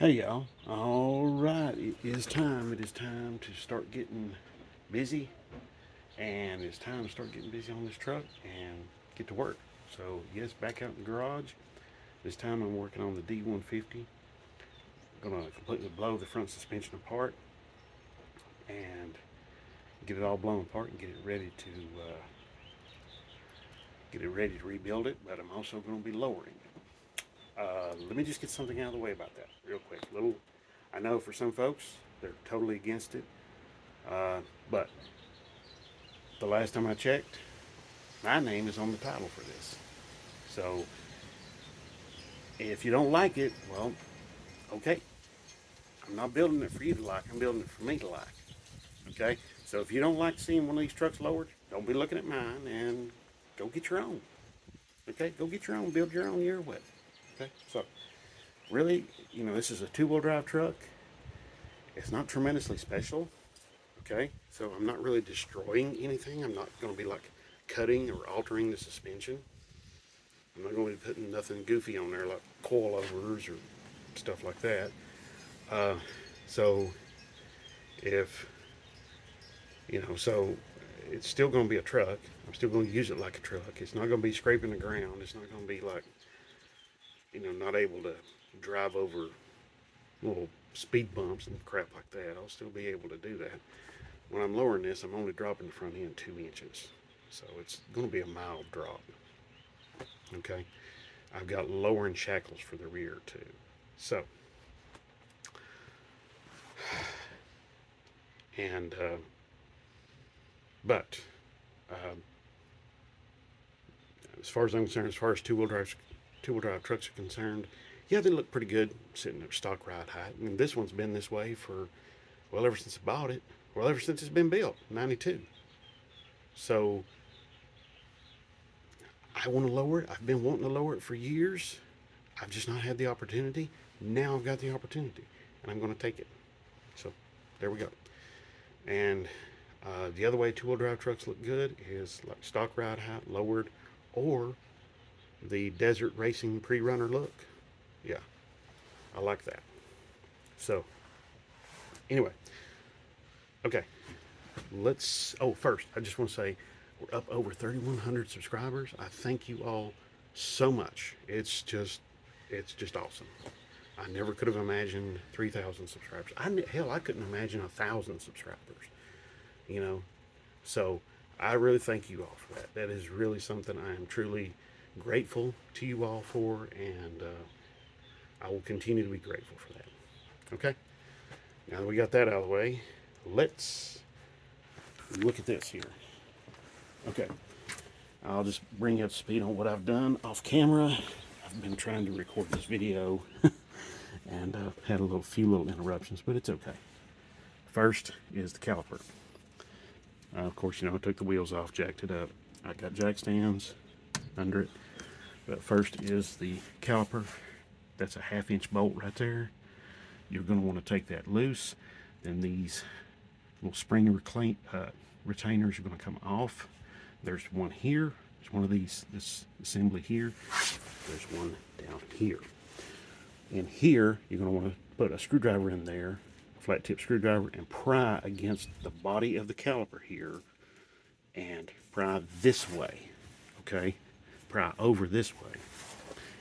Hey y'all. Alright, it is time. It is time to start getting busy. And it's time to start getting busy on this truck and get to work. So, yes, back out in the garage. This time I'm working on the D150. I'm going to completely blow the front suspension apart and get it all blown apart and get it ready to rebuild it. But I'm also going to be lowering it. Let me just get something out of the way about that real quick. I know for some folks they're totally against it, but the last time I checked, my name is on the title for this. So if you don't like it, well, okay. I'm not building it for you to like. I'm building it for me to like. Okay. So if you don't like seeing one of these trucks lowered, don't be looking at mine and go get your own. Okay. Go get your own. Build your own your way. Okay. So really, this is a two-wheel drive truck. It's not tremendously special. Okay, so I'm not really destroying anything. I'm not going to be like cutting or altering the suspension. I'm not going to be putting nothing goofy on there like coilovers or stuff like that. So if so it's still going to be a truck. I'm still going to use it like a truck. It's not going to be scraping the ground. It's not going to be like not able to drive over little speed bumps and crap like that. I'll still be able to do that. When I'm lowering this, I'm only dropping the front end 2 inches. So it's going to be a mild drop. Okay. I've got lowering shackles for the rear too. So, and, but, as far as I'm concerned, as far as two-wheel drive trucks are concerned, yeah, they look pretty good sitting at stock ride height. I mean, this one's been this way for, well, ever since I bought it. Well, ever since it's been built, 92. So I want to lower it. I've been wanting to lower it for years. I've just not had the opportunity. Now I've got the opportunity, and I'm going to take it. So there we go. And the other way two-wheel drive trucks look good is like stock ride height lowered, or the desert racing pre-runner look. Yeah, I like that. So anyway, okay. First, I just want to say we're up over 3,100 subscribers. I thank you all so much. It's just awesome. I never could have imagined 3,000 subscribers. I couldn't imagine 1,000 subscribers. So I really thank you all for that. That is really something I am truly grateful to you all for, and I will continue to be grateful for that. Okay. Now that we got that out of the way, let's look at this here. Okay, I'll just bring you up to speed on what I've done off camera. I've been trying to record this video and had a few little interruptions, but it's okay. First is the caliper. Of course, I took the wheels off, jacked it up. I got jack stands under it. But first is the caliper. That's a 1/2 inch bolt right there. You're going to want to take that loose. Then these little spring retainers are going to come off. There's one here. There's one of this assembly here. There's one down here. And here, you're going to want to put a screwdriver in there, a flat tip screwdriver, and pry against the body of the caliper here and pry this way. Okay? Pry over this way.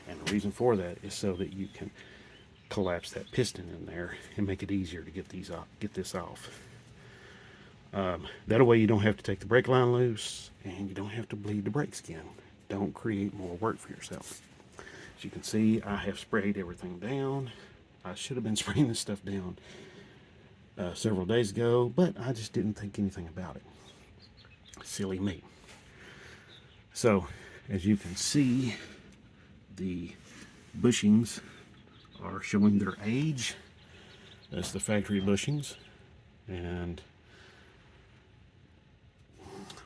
And the reason for that is so that you can collapse that piston in there and make it easier to get this off. That way you don't have to take the brake line loose and you don't have to bleed the brake skin. Don't create more work for yourself. As you can see, I have sprayed everything down. I should have been spraying this stuff down several days ago, but I just didn't think anything about it. Silly me. So, as you can see, the bushings are showing their age. That's the factory bushings. And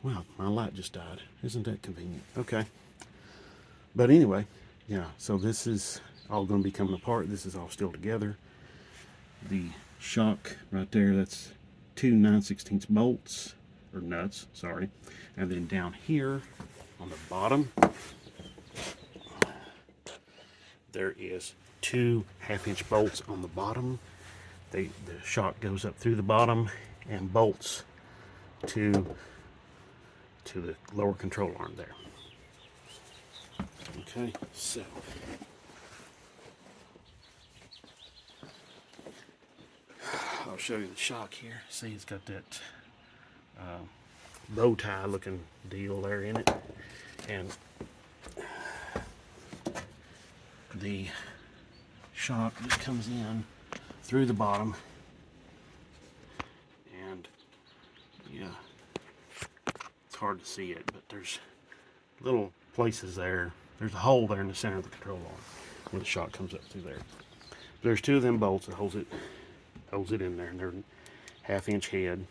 well, my light just died. Isn't that convenient? Okay. But anyway, yeah, so this is all going to be coming apart. This is all still together. The shock right there, that's 2 9/16 bolts, or nuts, sorry. And then down here on the bottom, there is 2 1/2-inch bolts on the bottom. The shock goes up through the bottom and bolts to the lower control arm there. Okay, so I'll show you the shock here. See, it's got that bow tie looking deal there in it, and the shock just comes in through the bottom, and yeah, it's hard to see it, but there's little places there. There's a hole there in the center of the control arm where the shock comes up through there. There's 2 of them bolts that holds it in there, and they're 1/2-inch head.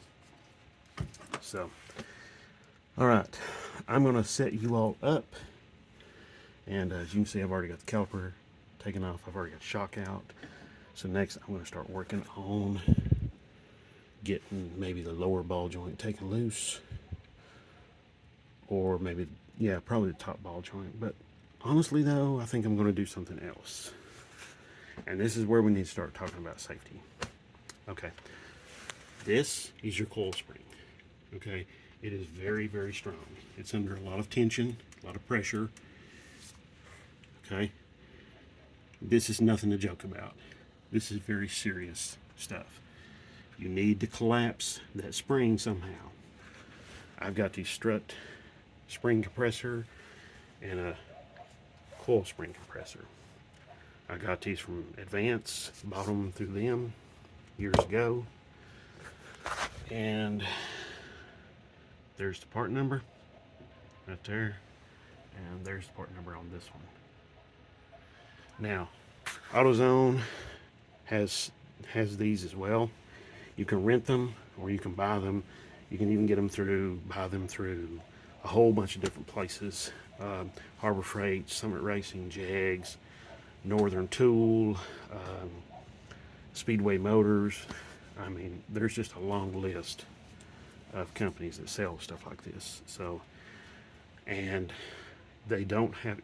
So, all right, I'm going to set you all up, and as you can see, I've already got the caliper taken off. I've already got the shock out. So next, I'm going to start working on getting maybe the lower ball joint taken loose, or maybe, yeah, probably the top ball joint. But honestly, though, I think I'm going to do something else. And this is where we need to start talking about safety. Okay, this is your coil spring. Okay, it is very, very strong. It's under a lot of tension, a lot of pressure. Okay, this is nothing to joke about. This is very serious stuff. You need to collapse that spring somehow. I've got the strut spring compressor and a coil spring compressor. I got these from Advance, bought them through them years ago. And there's the part number right there, and there's the part number on this one. Now, AutoZone has these as well. You can rent them or you can buy them. You can even buy them through a whole bunch of different places. Harbor Freight, Summit Racing, Jags, Northern Tool, Speedway Motors. I mean, there's just a long list of companies that sell stuff like this. So, and they don't have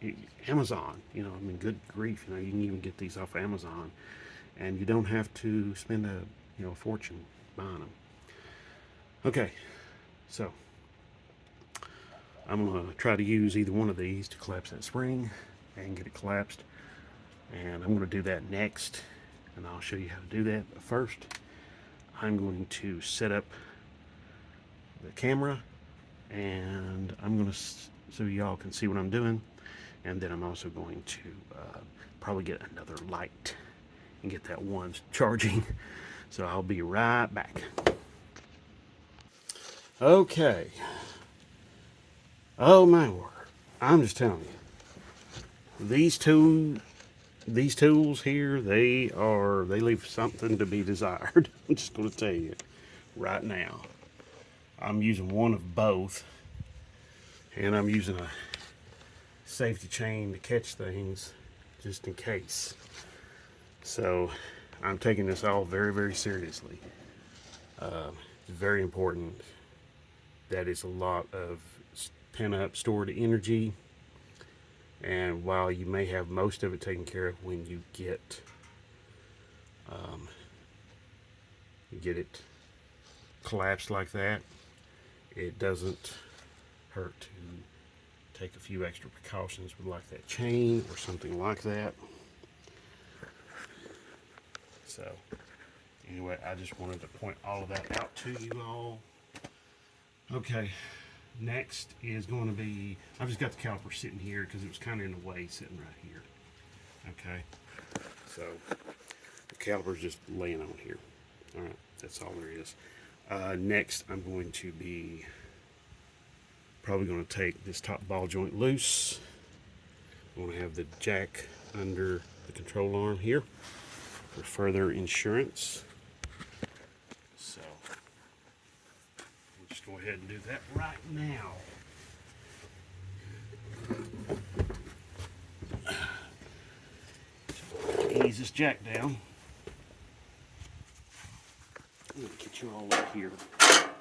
Amazon, you know, I mean, good grief, you know, you can even get these off Amazon, and you don't have to spend a fortune buying them. Okay, so I'm gonna try to use either one of these to collapse that spring and get it collapsed, and I'm gonna do that next, and I'll show you how to do that. But first, I'm going to set up the camera, and I'm gonna so y'all can see what I'm doing, and then I'm also going to probably get another light and get that one charging. So I'll be right back. Okay. Oh my word! I'm just telling you, these tools here, they leave something to be desired. I'm just going to tell you right now. I'm using one of both, and I'm using a safety chain to catch things just in case. So I'm taking this all very, very seriously. It's very important. That is a lot of pent up stored energy, and while you may have most of it taken care of when you get it collapsed like that, it doesn't hurt to take a few extra precautions with like that chain or something like that. So anyway, I just wanted to point all of that out to you all. Okay, next is going to be, I've just got the caliper sitting here because it was kind of in the way sitting right here. Okay, so the caliper's just laying on here. All right, that's all there is. Next, I'm going to be probably going to take this top ball joint loose. I'm going to have the jack under the control arm here for further insurance. So we'll just go ahead and do that right now. Ease this jack down. I'm going to get you all up here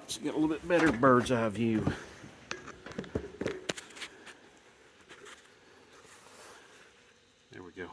so you get a little bit better bird's eye view. There we go.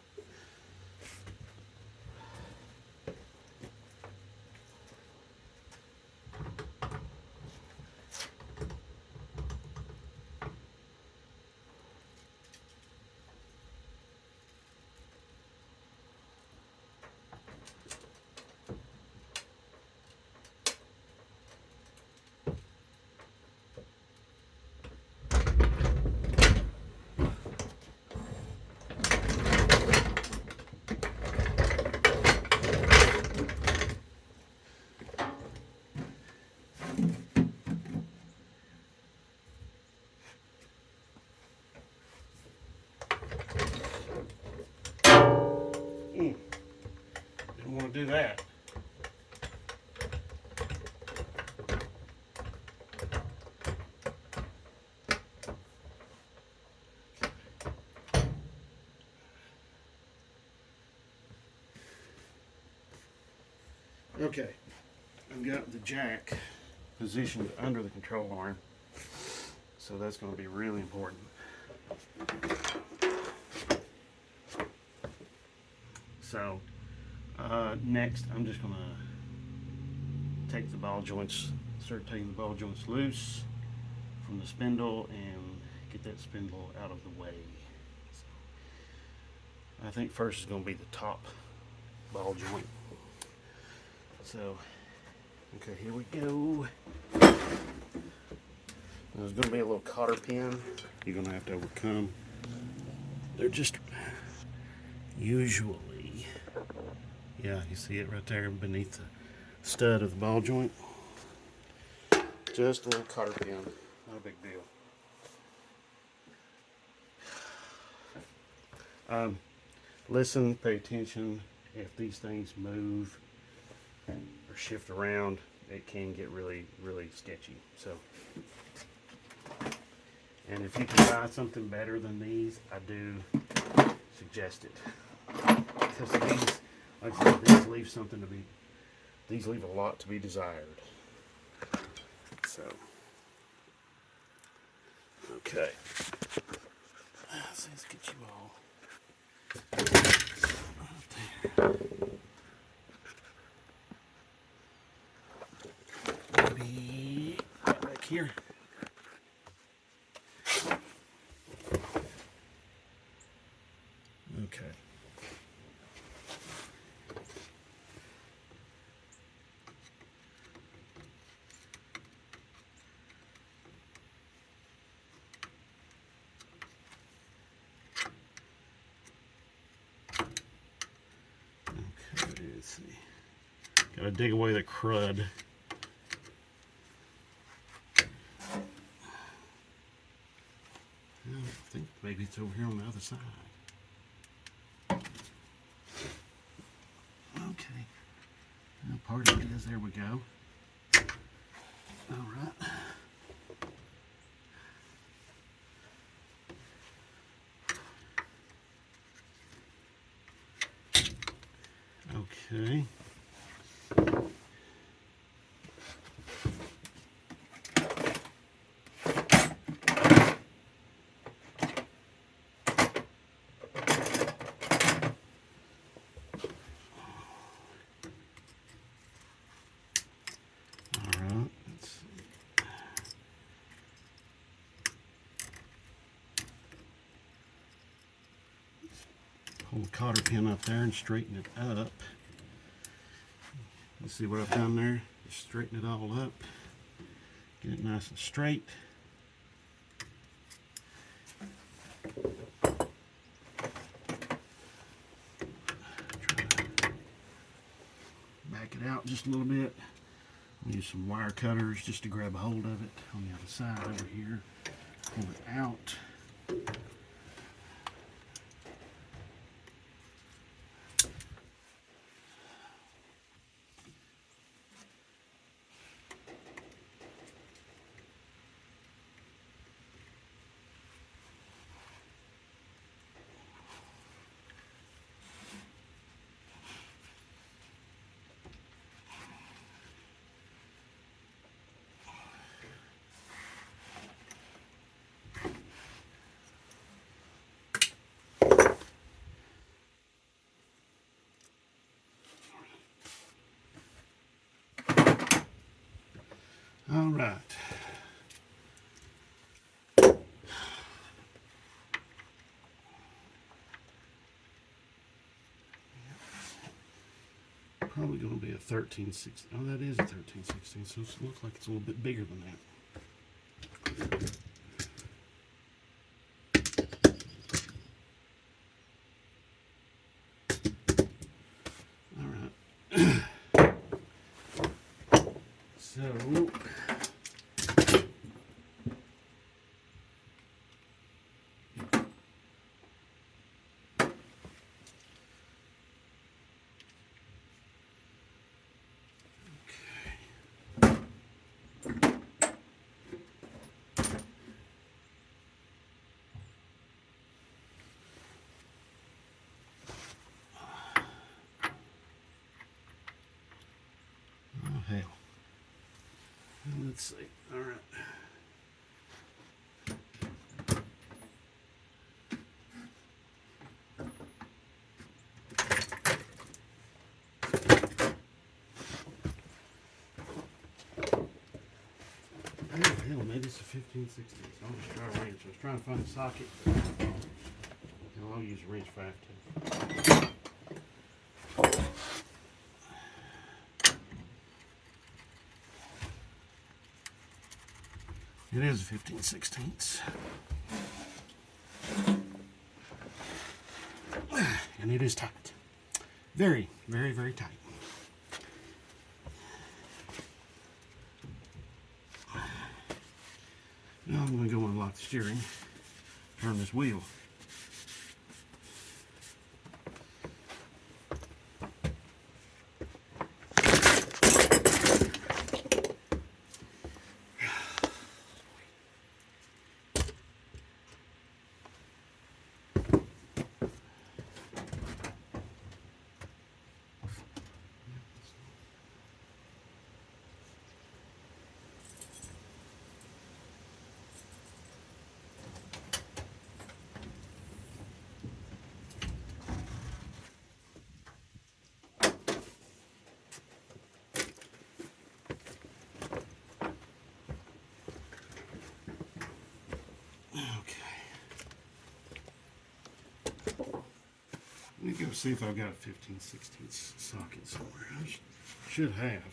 do that. Okay, I've got the jack positioned under the control arm, so that's going to be really important. So next I'm just going to take the ball joints, start taking the ball joints loose from the spindle and get that spindle out of the way. So I think first is going to be the top ball joint. So, okay, here we go. There's going to be a little cotter pin you're going to have to overcome. They're just usually, yeah, you see it right there beneath the stud of the ball joint. Just a little cotter pin, not a big deal. Listen, pay attention. If these things move or shift around, it can get really, really sketchy. So, and if you can buy something better than these, I do suggest it. Because these, like I said, these leave a lot to be desired. So, okay. So let's get you all right there. Maybe right back here. Okay. Okay, let's see. Gotta dig away the crud. I think maybe it's over here on the other side. Okay. Well, part of it is, there we go. All right. Okay. Pull the cotter pin up there and straighten it up. You see what I've done there? Just straighten it all up. Get it nice and straight. Back it out just a little bit. Use some wire cutters just to grab a hold of it on the other side over here. Pull it out. All right. Probably going to be a 13/16. Oh, that is a 13/16, so it looks like it's a little bit bigger than that. So, hell. Let's see. All right. Oh, hell, maybe it's a 15/16. I'll just try a wrench. I was trying to find a socket. I'll use a wrench if I have to. It is a 15/16. And it is tight. Very, very, very tight. Now I'm going to go unlock the steering, turn this wheel. Let me go see if I've got a 15/16 socket somewhere. I should have.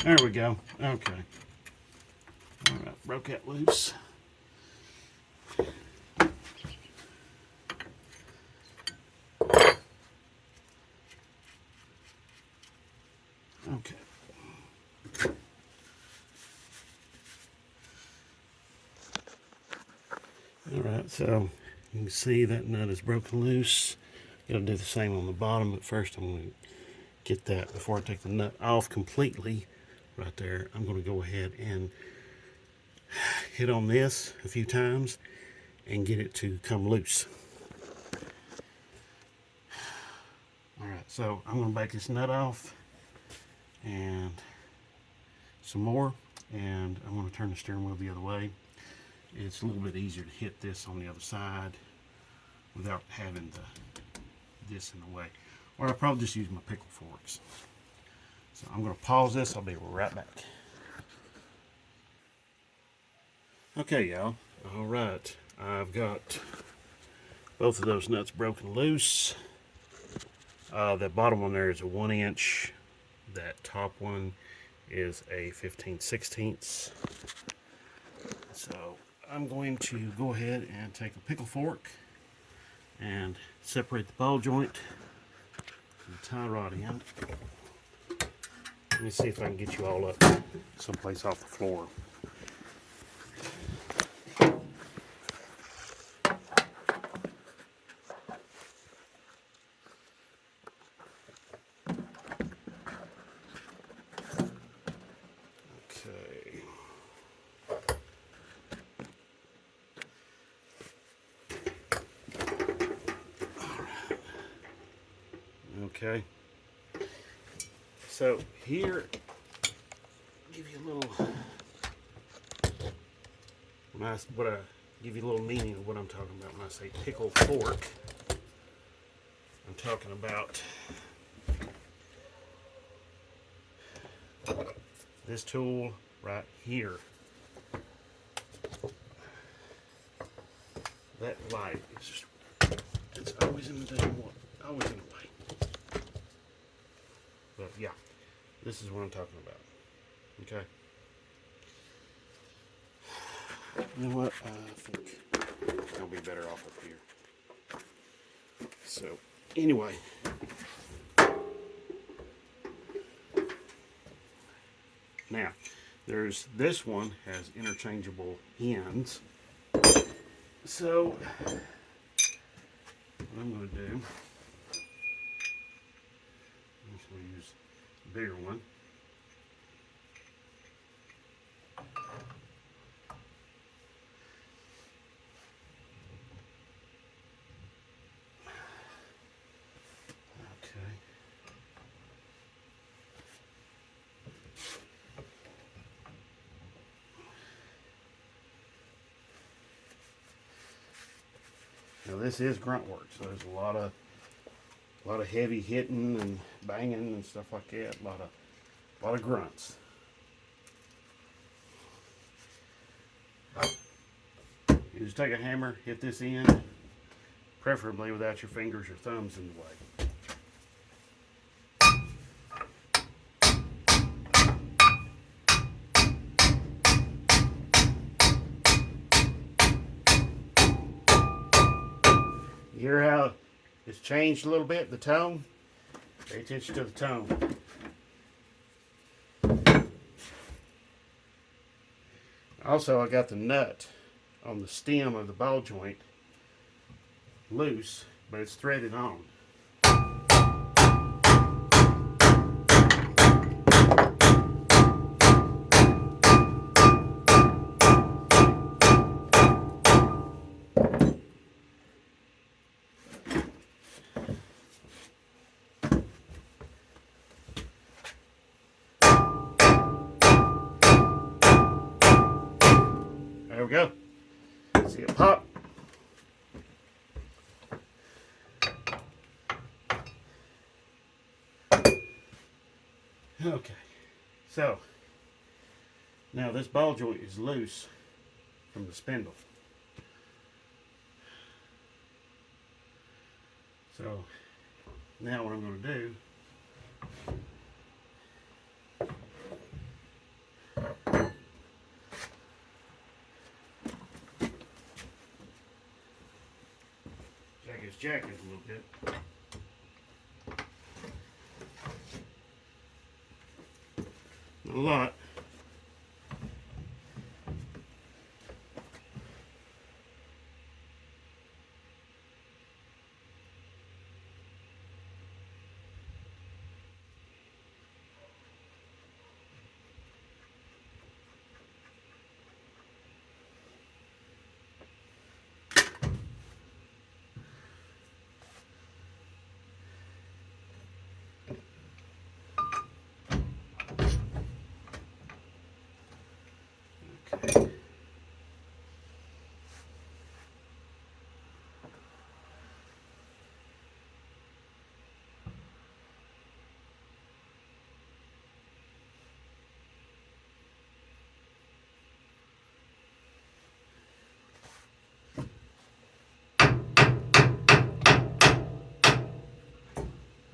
There we go. Okay. All right, broke that loose. Okay. All right, so you can see that nut is broken loose. Gotta do the same on the bottom, but first I'm going to get that before I take the nut off completely. Right there, I'm going to go ahead and hit on this a few times and get it to come loose. Alright, so I'm going to back this nut off and some more, and I'm going to turn the steering wheel the other way. It's a little bit easier to hit this on the other side without having this in the way. Or I'll probably just use my pickle forks. So I'm going to pause this. I'll be right back. Okay, y'all. All right. I've got both of those nuts broken loose. That bottom one there is a 1-inch. That top one is a 15/16. So I'm going to go ahead and take a pickle fork and separate the ball joint from the tie rod end. Let me see if I can get you all up someplace off the floor. Okay. All right. Okay. So here, give you a little, give you a little meaning of what I'm talking about when I say pickle fork. I'm talking about this tool right here. That light is just, it's always in the damn way, always in the way. But yeah. This is what I'm talking about. Okay. You know what? I think I'll be better off up here. So, anyway. Now, there's this one has interchangeable ends. So, what I'm going to do, I'm just going to use a bigger one. Okay. Now this is grunt work, so there's a lot of heavy hitting and banging and stuff like that. A lot of grunts. You just take a hammer, hit this end, preferably without your fingers or thumbs in the way. You hear how it's changed a little bit, the tone? Pay attention to the tone. Also, I got the nut on the stem of the ball joint loose, but it's threaded on. There we go. See it pop. Okay, so now this ball joint is loose from the spindle. So now what I'm going to do, jack it a little bit. Not a lot.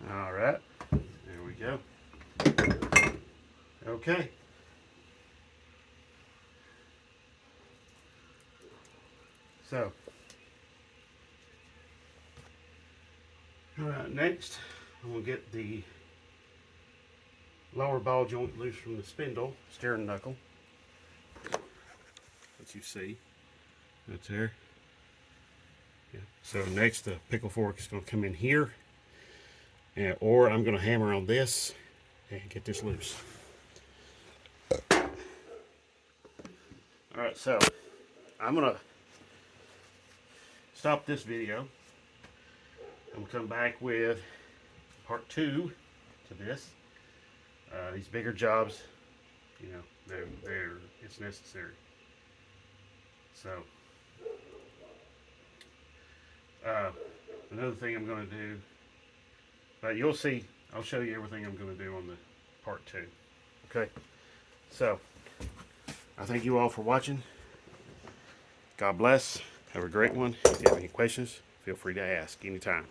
All right, there we go. Okay. So, all right, next I'm going to get the lower ball joint loose from the spindle, steering knuckle. What you see, that's there. Yeah. So next the pickle fork is going to come in here, or I'm going to hammer on this and get this loose. All right, so I'm going to stop this video. I'm going to come back with part 2 to this. These bigger jobs, you know, it's necessary. So, another thing I'm going to do, but you'll see, I'll show you everything I'm going to do on the part 2. Okay, so I thank you all for watching. God bless. Have a great one. If you have any questions, feel free to ask anytime.